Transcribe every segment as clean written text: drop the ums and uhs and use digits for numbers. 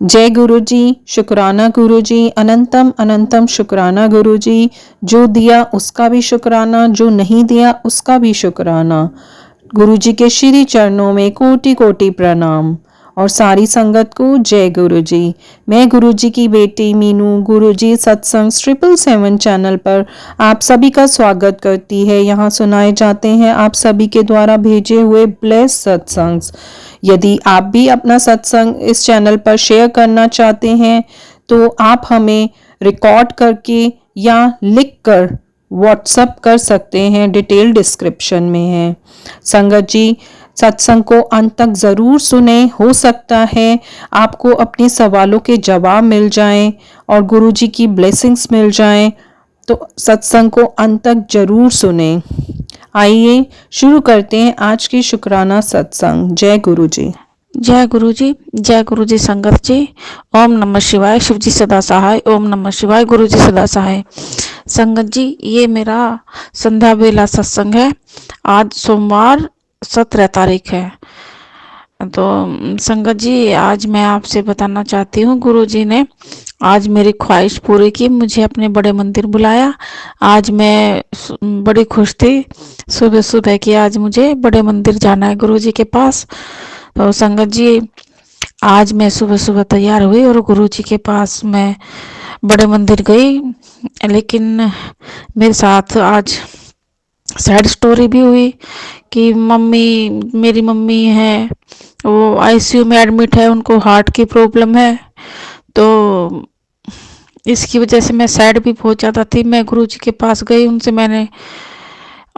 जय गुरु जी, शुक्राना गुरु जी, अनंतम अनंतम शुक्राना गुरु जी। जो दिया उसका भी शुक्राना, जो नहीं दिया उसका भी शुक्राना। गुरु जी के श्री चरणों में कोटि कोटि प्रणाम और सारी संगत को जय गुरु जी। मैं गुरु जी की बेटी मीनू गुरु जी सत्संग 777 चैनल पर आप सभी का स्वागत करती है। यहाँ सुनाए जाते हैं आप सभी के द्वारा भेजे हुए ब्लेस सत्संग्स। यदि आप भी अपना सत्संग इस चैनल पर शेयर करना चाहते हैं तो आप हमें रिकॉर्ड करके या लिख कर व्हाट्सएप कर सकते हैं, डिटेल डिस्क्रिप्शन में है। संगत जी, सत्संग को अंत तक ज़रूर सुने। हो सकता है आपको अपने सवालों के जवाब मिल जाएं और गुरु जी की ब्लेसिंग्स मिल जाएं, तो सत्संग को अंत तक जरूर सुने। आइए शुरू करते हैं आज की शुक्राना सत्संग। जय गुरु जी। जय गुरु जी, जय गुरु जी। संगत जी, ओम नमः शिवाय। शिव जी सदा सहाय। ओम नमः शिवाय। गुरु जी सदा सहाय। संगत जी, ये मेरा संध्या बेला सत्संग है। आज सोमवार 17 तारीख है। तो संगत जी, आज मैं आपसे बताना चाहती हूँ, गुरु जी ने आज मेरी ख्वाहिश पूरी की, मुझे अपने बड़े मंदिर बुलाया। आज मैं बड़ी खुश थी सुबह सुबह कि आज मुझे बड़े मंदिर जाना है, गुरु जी के पास। तो संगत जी, आज मैं सुबह सुबह तैयार हुई और गुरु जी के पास मैं बड़े मंदिर गई। लेकिन मेरे साथ आज सैड स्टोरी भी हुई कि मेरी मम्मी है, वो आईसीयू में एडमिट है, उनको हार्ट की प्रॉब्लम है। तो इसकी वजह से मैं सैड भी बहुत ज़्यादा थी। मैं गुरु जी के पास गई, उनसे मैंने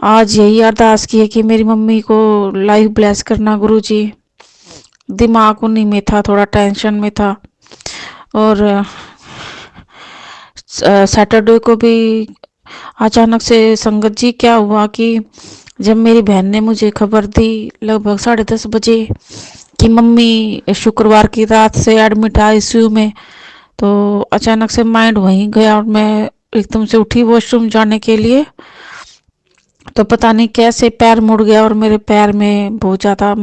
आज यही अरदास की है कि मेरी मम्मी को लाइफ ब्लेस करना गुरु जी। दिमाग उन्हीं में था, थोड़ा टेंशन में था। और सैटरडे को भी अचानक से संगत जी क्या हुआ कि जब मेरी बहन ने मुझे खबर दी लगभग 10:30 बजे कि मम्मी शुक्रवार की रात से एडमिट है आईसीयू में, तो अचानक से माइंड वहीं गया और मैं एकदम से उठी वॉशरूम जाने के लिए। तो पता नहीं कैसे पैर मुड़ गया और मेरे पैर में बहुत ज़्यादा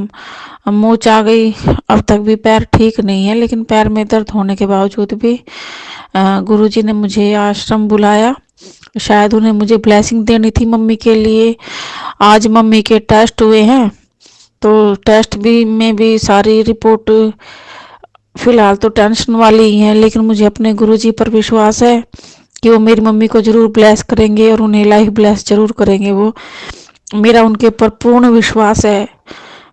मोच आ गई। अब तक भी पैर ठीक नहीं है, लेकिन पैर में दर्द होने के बावजूद भी गुरुजी ने मुझे आश्रम बुलाया। शायद उन्हें मुझे ब्लेसिंग देनी थी मम्मी के लिए। आज मम्मी के टेस्ट हुए हैं, तो टेस्ट भी में भी सारी रिपोर्ट फिलहाल तो टेंशन वाली ही है, लेकिन मुझे अपने गुरुजी पर विश्वास है कि वो मेरी मम्मी को जरूर ब्लेस करेंगे और उन्हें लाइफ ब्लेस जरूर करेंगे। वो मेरा उनके ऊपर पूर्ण विश्वास है।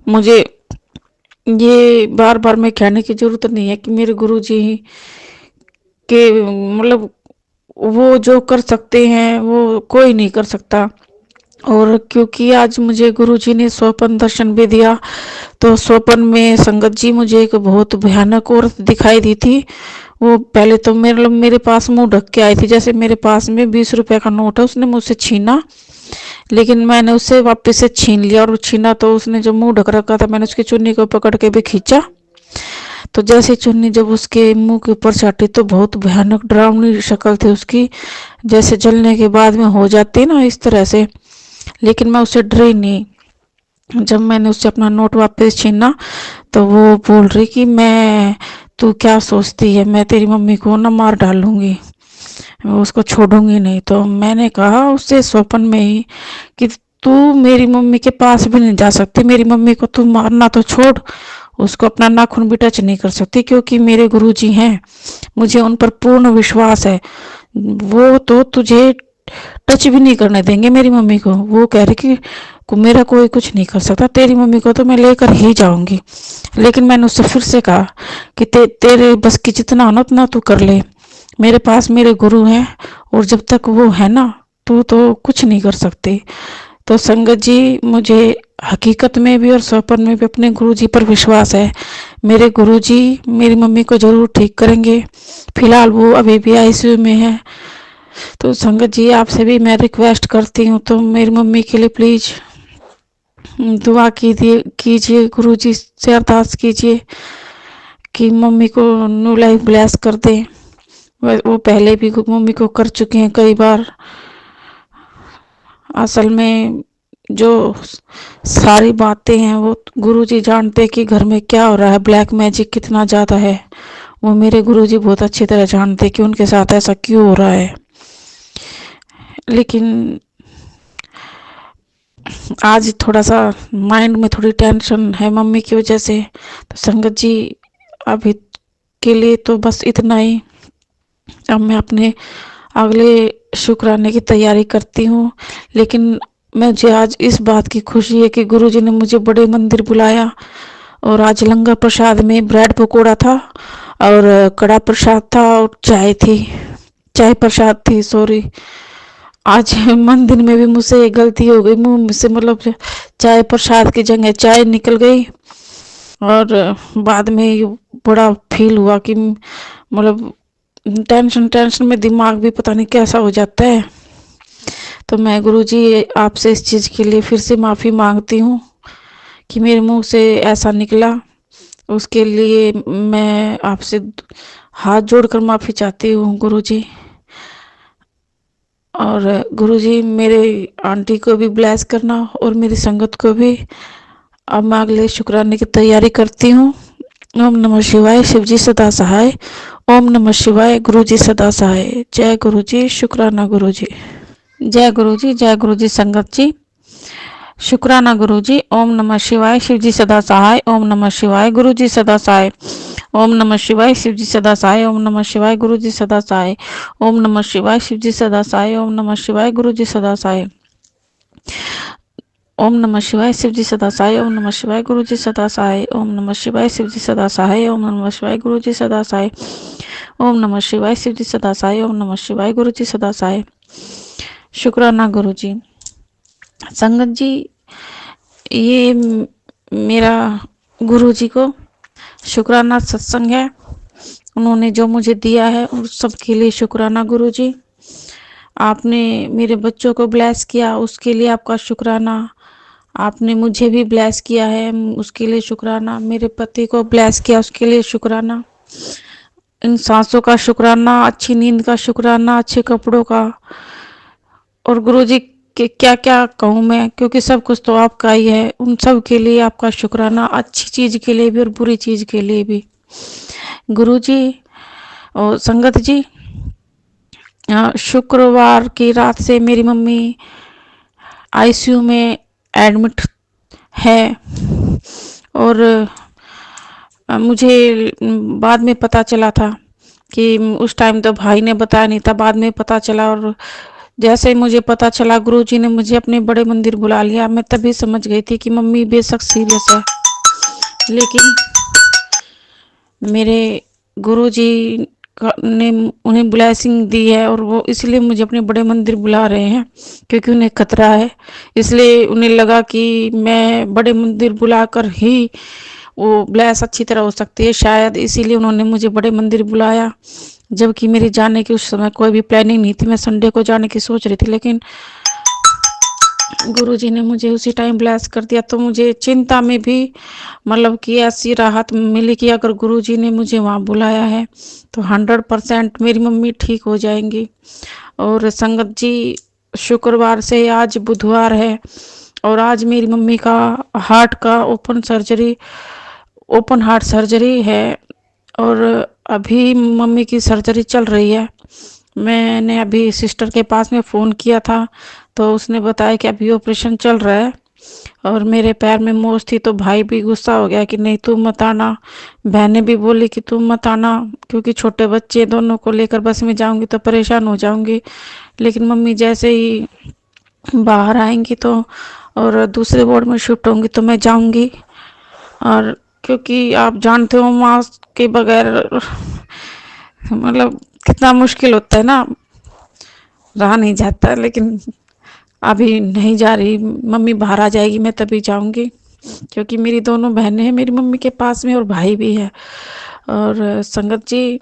मुझे ये बार बार मैं कहने की जरूरत नहीं है कि मेरे गुरुजी के मतलब वो जो कर सकते हैं वो कोई नहीं कर सकता। और क्योंकि आज मुझे गुरुजी ने स्वप्न दर्शन भी दिया, तो स्वप्न में संगत जी मुझे एक बहुत भयानक औरत दिखाई दी थी। वो पहले तो मेरे पास मुंह ढक के आई थी, जैसे मेरे पास में 20 रुपए का नोट है, उसने मुझसे छीना। लेकिन मैंने उससे वापस से छीन लिया और छीना तो उसने जो मुंह ढक रखा था, मैंने उसकी चुन्नी को पकड़ के भी खींचा। तो जैसे चुन्नी जब उसके मुंह के ऊपर चाटी तो बहुत भयानक डरावनी शक्ल थी उसकी, जैसे जलने के बाद में हो जाती ना, इस तरह से। लेकिन मैं उससे डरी नहीं। जब मैंने उससे अपना नोट वापस छीना तो वो बोल रही कि तू क्या सोचती है, मैं तेरी मम्मी को ना मार डालूंगी, मैं उसको छोड़ूंगी नहीं। तो मैंने कहा उससे स्वप्न में ही कि तू मेरी मम्मी के पास भी नहीं जा सकती, मेरी मम्मी को तू मारना तो छोड़, उसको अपना नाखून भी टच नहीं कर सकती, क्योंकि मेरे गुरुजी हैं, मुझे उन पर पूर्ण विश्वास है। वो तो तुझे टच भी नहीं करने देंगे मेरी मम्मी को। वो कह रही कि मेरा कोई कुछ नहीं कर सकता, तेरी मम्मी को तो मैं लेकर ही जाऊंगी। लेकिन मैंने उससे फिर से कहा कि तेरे बस की जितना हो ना उतना तू कर ले, मेरे पास मेरे गुरु हैं और जब तक वो है ना तू तो कुछ नहीं कर सकती। तो संगत जी, मुझे हकीकत में भी और स्वप्न में भी अपने गुरुजी पर विश्वास है। मेरे गुरुजी मेरी मम्मी को जरूर ठीक करेंगे। फिलहाल वो अभी भी आईसीयू में है। तो संगत जी, आपसे भी मैं रिक्वेस्ट करती हूँ, तो मेरी मम्मी के लिए प्लीज दुआ कीजिए, गुरुजी से अरदास कीजिए कि मम्मी को न्यू लाइफ ब्लेस कर दे। वो पहले भी मम्मी को कर चुके हैं कई बार। असल में जो सारी बातें हैं वो गुरुजी जानते हैं कि घर में क्या हो रहा है, ब्लैक मैजिक कितना ज़्यादा है, वो मेरे गुरुजी बहुत अच्छी तरह जानते कि उनके साथ ऐसा क्यों हो रहा है। लेकिन आज थोड़ा सा माइंड में थोड़ी टेंशन है मम्मी की वजह से। तो संगत जी, अभी के लिए तो बस इतना ही। अब मैं अपने अगले शुक्राने की तैयारी करती हूँ। लेकिन मुझे आज इस बात की खुशी है कि गुरुजी ने मुझे बड़े मंदिर बुलाया, और आज लंगर प्रसाद में ब्रेड पकोड़ा था, और कड़ा प्रसाद था, और चाय थी, चाय प्रसाद थी, सॉरी। आज मंदिर में भी मुझसे गलती हो गई, मुंह से मतलब चाय प्रसाद की जगह चाय निकल गई। और बाद में ये बड़ा फील हुआ कि मतलब टेंशन टेंशन में दिमाग भी पता नहीं कैसा हो जाता है। तो मैं गुरुजी आपसे इस चीज़ के लिए फिर से माफ़ी मांगती हूँ कि मेरे मुंह से ऐसा निकला। उसके लिए मैं आपसे हाथ जोड़कर माफ़ी चाहती हूँ गुरुजी। और गुरुजी मेरे आंटी को भी ब्लेस करना, और मेरी संगत को भी। अब मैं अगले शुक्राने की तैयारी करती हूँ। ओम नमः शिवाय, शिवजी सदा सहाय। ओम नमः शिवाय, गुरुजी सदा सहाय। जय गुरुजी, शुक्राना गुरुजी। जय गुरुजी, जय गुरुजी संगत जी। शुक्राना गुरुजी। ओम नमः शिवाय, शिवजी सदा सहाय। ओम नमः शिवाय, गुरुजी सदा सहाय। ओम नमः शिवाय, शिवजी सदा सहाय। ओम नमः शिवाय, गुरुजी सदा सहाय। ओम नमः शिवाय, शिवजी सदा सहाय। ओम नमः शिवाय, गुरुजी सदा सहाय। ओम नमः शिवाय, शिवजी सदा सहाय। ओम नमः शिवाय, गुरुजी सदा सहाय। ओम नमः शिवाय, शिवजी सदा सहाय। ओम नमः शिवाय, गुरुजी सदा सहाय। ओम नमः शिवाय, शिवजी सदा सहाय। ओम नमः शिवाय, गुरुजी सदा सहाय। शुक्राना गुरुजी। संगत जी, ये मेरा गुरुजी को शुक्राना सत्संग है। उन्होंने जो मुझे दिया है उस सब के लिए शुक्राना गुरुजी। आपने मेरे बच्चों को ब्लेस किया, उसके लिए आपका शुक्राना। आपने मुझे भी ब्लेस किया है, उसके लिए शुक्राना। मेरे पति को ब्लेस किया, उसके लिए शुक्राना। इन सांसों का शुक्राना, अच्छी नींद का शुक्राना, अच्छे कपड़ों का। और गुरुजी के क्या क्या कहूँ मैं, क्योंकि सब कुछ तो आपका ही है। उन सब के लिए आपका शुक्राना, अच्छी चीज़ के लिए भी और बुरी चीज़ के लिए भी। गुरुजी और संगत जी, शुक्रवार की रात से मेरी मम्मी आईसीयू में एडमिट है। और मुझे बाद में पता चला था कि उस टाइम तो भाई ने बताया नहीं था, बाद में पता चला। और जैसे ही मुझे पता चला, गुरुजी ने मुझे अपने बड़े मंदिर बुला लिया। मैं तभी समझ गई थी कि मम्मी बेशक सीरियस है। लेकिन मेरे गुरुजी ने उन्हें ब्लेसिंग दी है, और वो इसलिए मुझे अपने बड़े मंदिर बुला रहे हैं क्योंकि उन्हें खतरा है। इसलिए उन्हें लगा कि मैं बड़े मंदिर बुलाकर ही वो ब्लेस अच्छी तरह हो सकती है, शायद इसीलिए उन्होंने मुझे बड़े मंदिर बुलाया। जबकि मेरी जाने की उस समय कोई भी प्लानिंग नहीं थी, मैं संडे को जाने की सोच रही थी, लेकिन गुरुजी ने मुझे उसी टाइम ब्लेस कर दिया। तो मुझे चिंता में भी मतलब कि ऐसी राहत मिली कि अगर गुरुजी ने मुझे वहाँ बुलाया है तो 100% मेरी मम्मी ठीक हो जाएंगी। और संगत जी, शुक्रवार से आज बुधवार है, और आज मेरी मम्मी का हार्ट का ओपन हार्ट सर्जरी है। और अभी मम्मी की सर्जरी चल रही है। मैंने अभी सिस्टर के पास में फ़ोन किया था, तो उसने बताया कि अभी ऑपरेशन चल रहा है। और मेरे पैर में मोच थी, तो भाई भी गुस्सा हो गया कि नहीं तुम मत आना। बहनें भी बोली कि तुम मत आना, क्योंकि छोटे बच्चे दोनों को लेकर बस में जाऊंगी तो परेशान हो जाऊंगी। लेकिन मम्मी जैसे ही बाहर आएंगी तो और दूसरे वार्ड में शिफ्ट होंगी तो मैं जाऊंगी। और क्योंकि आप जानते हो मास्क के बगैर मतलब कितना मुश्किल होता है ना, रहा नहीं जाता। लेकिन अभी नहीं जा रही, मम्मी बाहर आ जाएगी मैं तभी जाऊंगी, क्योंकि मेरी दोनों बहनें हैं मेरी मम्मी के पास में, और भाई भी है। और संगत जी,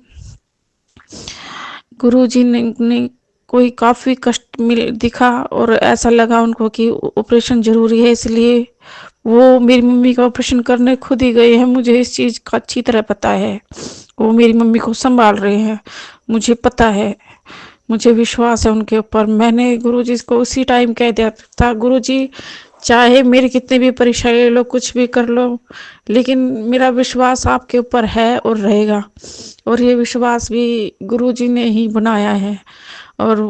गुरुजी ने कोई काफ़ी कष्ट मिल दिखा, और ऐसा लगा उनको कि ऑपरेशन ज़रूरी है, इसलिए वो मेरी मम्मी का ऑपरेशन करने खुद ही गए हैं। मुझे इस चीज़ का अच्छी तरह पता है, वो मेरी मम्मी को संभाल रहे हैं, मुझे पता है, मुझे विश्वास है उनके ऊपर। मैंने गुरुजी को उसी टाइम कह दिया था, गुरुजी चाहे मेरी कितनी भी परीक्षा ले लो, कुछ भी कर लो, लेकिन मेरा विश्वास आपके ऊपर है और रहेगा। और ये विश्वास भी गुरुजी ने ही बनाया है और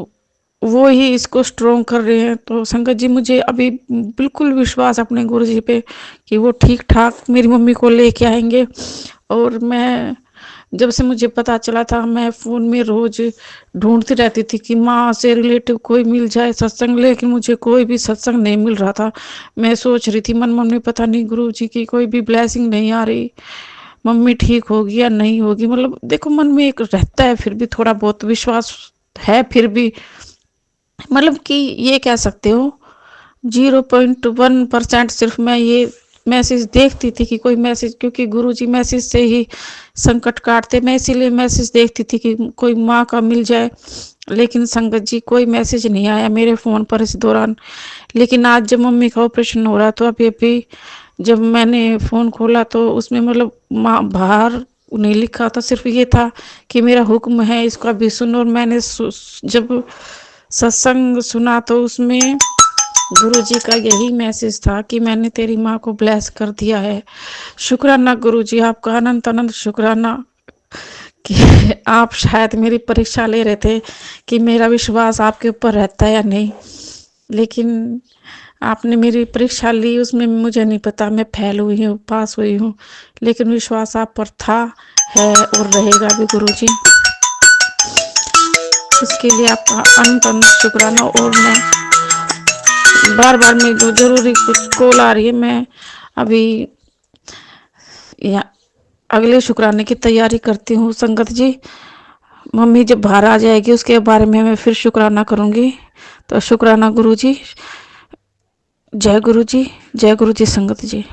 वो ही इसको स्ट्रोंग कर रहे हैं। तो संगत जी, मुझे अभी बिल्कुल विश्वास अपने गुरुजी पे कि वो ठीक ठाक मेरी मम्मी को लेके आएंगे। और मैं जब से मुझे पता चला था, मैं फ़ोन में रोज़ ढूंढती रहती थी कि माँ से रिलेटिव कोई मिल जाए सत्संग, लेकिन मुझे कोई भी सत्संग नहीं मिल रहा था। मैं सोच रही थी मन मन में, पता नहीं गुरुजी की कोई भी ब्लेसिंग नहीं आ रही, मम्मी ठीक होगी या नहीं होगी। मतलब देखो, मन में एक रहता है, फिर भी थोड़ा बहुत विश्वास है, फिर भी मतलब कि ये कह सकते हो 0.1% सिर्फ मैं ये मैसेज देखती थी कि कोई मैसेज, क्योंकि गुरुजी मैसेज से ही संकट काटते, मैं इसीलिए मैसेज देखती थी कि कोई माँ का मिल जाए। लेकिन संगत जी, कोई मैसेज नहीं आया मेरे फ़ोन पर इस दौरान। लेकिन आज जब मम्मी का ऑपरेशन हो रहा, तो अभी अभी जब मैंने फ़ोन खोला तो उसमें मतलब माँ बाहर नहीं लिखा था, सिर्फ ये था कि मेरा हुक्म है इसका भी सुनो। और मैंने जब सत्संग सुना तो उसमें गुरुजी का यही मैसेज था कि मैंने तेरी माँ को ब्लेस कर दिया है। शुक्राना गुरुजी, आपका अनंत अनंत शुक्राना कि आप शायद मेरी परीक्षा ले रहे थे कि मेरा विश्वास आपके ऊपर रहता है या नहीं, लेकिन आपने मेरी परीक्षा ली, उसमें मुझे नहीं पता मैं फेल हुई हूँ पास हुई हूँ, लेकिन विश्वास आप पर था, है और रहेगा भी गुरुजी। इसके लिए आपका अनंत अनंत शुक्राना। और मैं बार बार में जो जरूरी कुछ कॉल आ रही है, मैं अभी या अगले शुक्राने की तैयारी करती हूँ संगत जी। मम्मी जब बाहर आ जाएगी उसके बारे में मैं फिर शुक्राना करूँगी। तो शुक्राना गुरुजी, जय गुरुजी, जय गुरुजी संगत जी।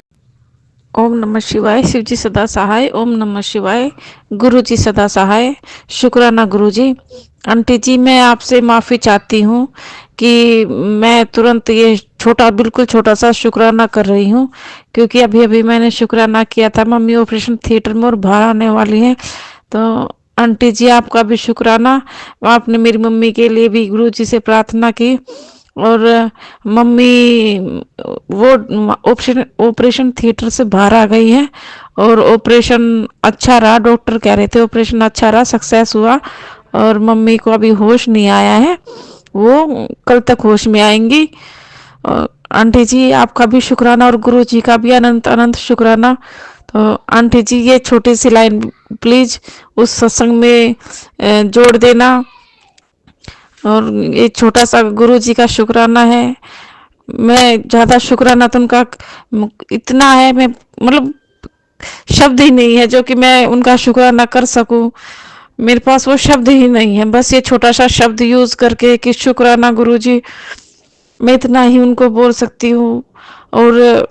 ओम नमः शिवाय, शिव जी सदा सहाय। ओम नमः शिवाय, गुरु जी सदा सहाय। शुक्राना गुरु जी। आंटी जी, मैं आपसे माफ़ी चाहती हूँ कि मैं तुरंत ये छोटा, बिल्कुल छोटा सा शुक्राना कर रही हूँ, क्योंकि अभी अभी मैंने शुक्राना किया था। मम्मी ऑपरेशन थिएटर में और बाहर आने वाली है। तो आंटी जी, आपका भी शुक्राना। आपने मेरी मम्मी के लिए भी गुरु जी से प्रार्थना की और मम्मी वो ऑपरेशन ऑपरेशन थिएटर से बाहर आ गई है और ऑपरेशन अच्छा रहा। डॉक्टर कह रहे थे ऑपरेशन अच्छा रहा, सक्सेस हुआ और मम्मी को अभी होश नहीं आया है, वो कल तक होश में आएंगी। और आंटी जी, आपका भी शुक्राना और गुरु जी का भी अनंत अनंत शुक्राना। तो आंटी जी, ये छोटी सी लाइन प्लीज उस सत्संग में जोड़ देना। और ये छोटा सा गुरु जी का शुक्राना है। मैं ज़्यादा शुक्राना तो उनका इतना है, मैं मतलब शब्द ही नहीं है जो कि मैं उनका शुक्राना कर सकूं। मेरे पास वो शब्द ही नहीं है, बस ये छोटा सा शब्द यूज करके कि शुक्राना गुरुजी, मैं इतना ही उनको बोल सकती हूँ। और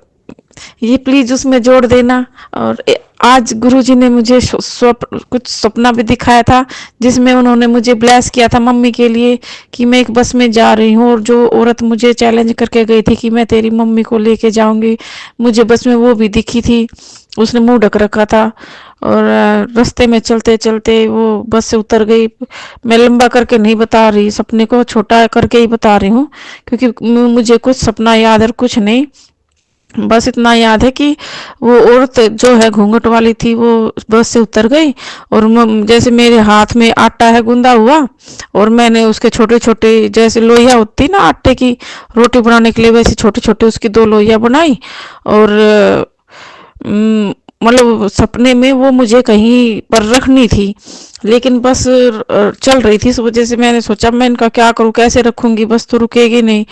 ये प्लीज उसमें जोड़ देना। और आज गुरुजी ने मुझे कुछ सपना भी दिखाया था, जिसमें उन्होंने मुझे ब्लेस किया था मम्मी के लिए कि मैं एक बस में जा रही हूँ और जो औरत मुझे चैलेंज करके गई थी कि मैं तेरी मम्मी को लेके जाऊंगी, मुझे बस में वो भी दिखी थी। उसने मुंह ढक रखा था और रास्ते में चलते चलते वो बस से उतर गई। मैं लंबा करके नहीं बता रही, सपने को छोटा करके ही बता रही हूँ, क्योंकि मुझे कुछ सपना याद है, कुछ नहीं। बस इतना याद है कि वो औरत जो है घूंघट वाली थी, वो बस से उतर गई और जैसे मेरे हाथ में आटा है गूंदा हुआ, और मैंने उसके छोटे छोटे जैसे लोइयां होती ना आटे की रोटी बनाने के लिए, वैसे छोटे छोटे उसकी 2 लोइयां बनाई। और मतलब सपने में वो मुझे कहीं पर रखनी थी, लेकिन बस चल रही थी, इस वजह से मैंने सोचा मैं इनका क्या करूं, कैसे रखूंगी, बस तो रुकेगी नहीं।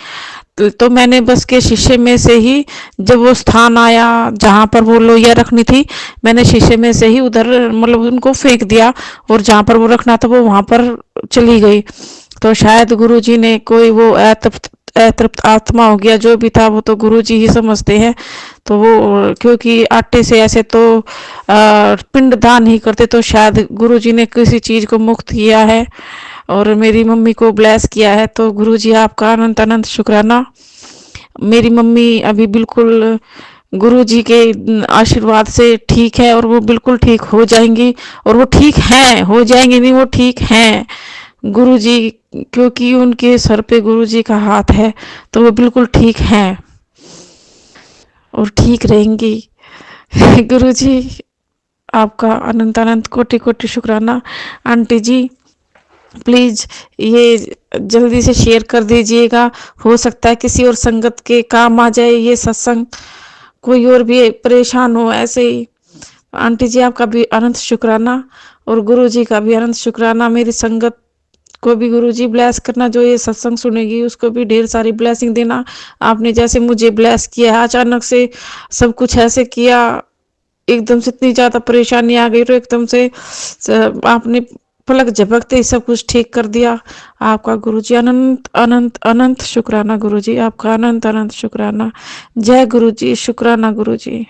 तो मैंने बस के शीशे में से ही, जब वो स्थान आया जहाँ पर वो लोहिया रखनी थी, मैंने शीशे में से ही उधर मतलब उनको फेंक दिया और जहाँ पर वो रखना था वो वहाँ पर चली गई। तो शायद गुरुजी ने कोई वो अतृप्त आत्मा हो गया, जो भी था वो तो गुरुजी ही समझते हैं। तो वो क्योंकि आटे से ऐसे तो पिंड दान ही करते, तो शायद गुरुजी ने किसी चीज को मुक्त किया है और मेरी मम्मी को ब्लेस किया है। तो गुरुजी, आपका अनंत अनंत शुक्राना। मेरी मम्मी अभी बिल्कुल गुरुजी के आशीर्वाद से ठीक है और वो बिल्कुल ठीक हो जाएंगी, और वो ठीक हैं, हो जाएंगी नहीं, वो ठीक हैं गुरुजी, क्योंकि उनके सर पे गुरुजी का हाथ है, तो वो बिल्कुल ठीक हैं। और ठीक रहेंगी। गुरु जी आपका अनंत अनंत कोटि कोटि शुक्राना। आंटी जी प्लीज ये जल्दी से शेयर कर दीजिएगा, हो सकता है किसी और संगत के काम आ जाए ये सत्संग, कोई और भी परेशान हो ऐसे ही। आंटी जी आपका भी अनंत शुक्राना और गुरु जी का भी अनंत शुक्राना। मेरी संगत को भी गुरु जी ब्लेस करना, जो ये सत्संग सुनेगी उसको भी ढेर सारी ब्लेसिंग देना। आपने जैसे मुझे ब्लेस किया, अचानक से सब कुछ ऐसे किया, एकदम से इतनी ज्यादा परेशानी आ गई तो एकदम से आपने पलक झपकते ही सब कुछ ठीक कर दिया। आपका गुरुजी अनंत अनंत अनंत शुक्राना। गुरुजी आपका अनंत अनंत शुक्राना। जय गुरुजी, शुक्राना गुरुजी।